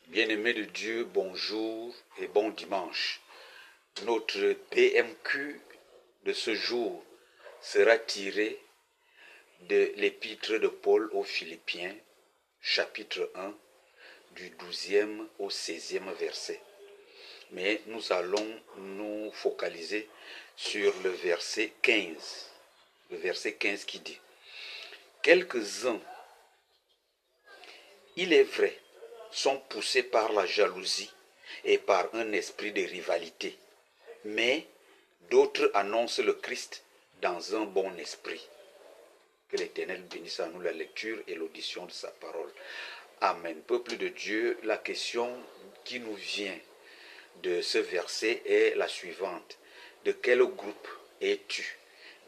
Bien-aimés de Dieu, bonjour et bon dimanche. Notre PMQ de ce jour sera tiré de l'épître de Paul aux Philippiens, chapitre 1, du 12e au 16e verset. Mais nous allons nous focaliser sur le verset 15. Le verset 15 qui dit: quelques-uns, il est vrai, sont poussés par la jalousie et par un esprit de rivalité, mais d'autres annoncent le Christ dans un bon esprit. Que l'Éternel bénisse à nous la lecture et l'audition de sa parole. Amen. Peuple de Dieu, la question qui nous vient de ce verset est la suivante. De quel groupe es-tu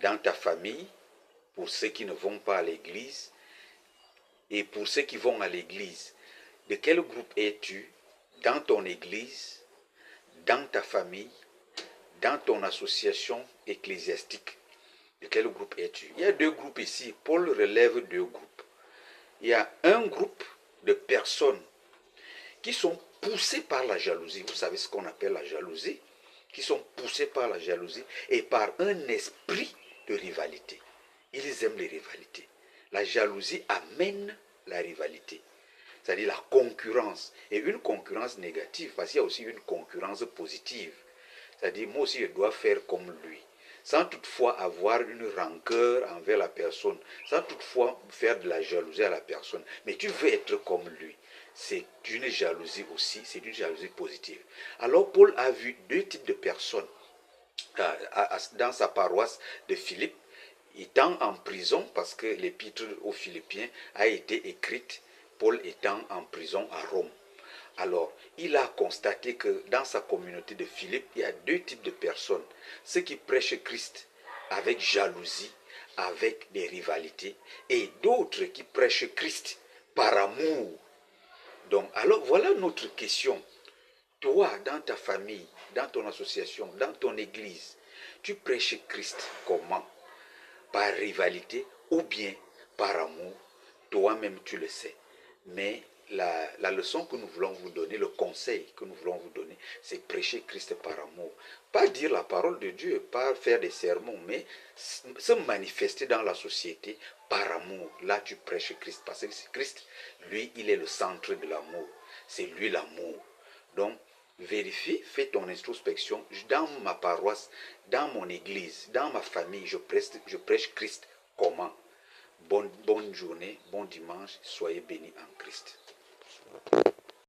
dans ta famille, pour ceux qui ne vont pas à l'église, et pour ceux qui vont à l'église? De quel groupe es-tu dans ton église, dans ta famille, dans ton association ecclésiastique? De quel groupe es-tu? Il y a deux groupes ici. Paul relève deux groupes. Il y a un groupe de personnes qui sont poussées par la jalousie. Vous savez ce qu'on appelle la jalousie? Qui sont poussées par la jalousie et par un esprit de rivalité. Ils aiment les rivalités. La jalousie amène la rivalité. C'est-à-dire la concurrence. Et une concurrence négative, parce qu'il y a aussi une concurrence positive. C'est-à-dire, moi aussi, je dois faire comme lui. Sans toutefois avoir une rancœur envers la personne. Sans toutefois faire de la jalousie à la personne. Mais tu veux être comme lui. C'est une jalousie aussi, c'est une jalousie positive. Alors, Paul a vu deux types de personnes dans sa paroisse de Philippe, étant en prison, parce que l'épître aux Philippiens a été écrite, Paul étant en prison à Rome. Alors, il a constaté que dans sa communauté de Philippe, il y a deux types de personnes. Ceux qui prêchent Christ avec jalousie, avec des rivalités, et d'autres qui prêchent Christ par amour. Donc, alors, voilà notre question. Toi, dans ta famille, dans ton association, dans ton église, tu prêches Christ comment? Par rivalité ou bien par amour? Toi-même, tu le sais. Mais la leçon que nous voulons vous donner, le conseil que nous voulons vous donner, c'est prêcher Christ par amour. Pas dire la parole de Dieu, pas faire des sermons, mais se manifester dans la société par amour. Là, tu prêches Christ. Parce que Christ, lui, il est le centre de l'amour. C'est lui l'amour. Donc, vérifie, fais ton introspection. Dans ma paroisse, dans mon église, dans ma famille, je prêche Christ comment? Bonne journée, bon dimanche, soyez bénis en Christ.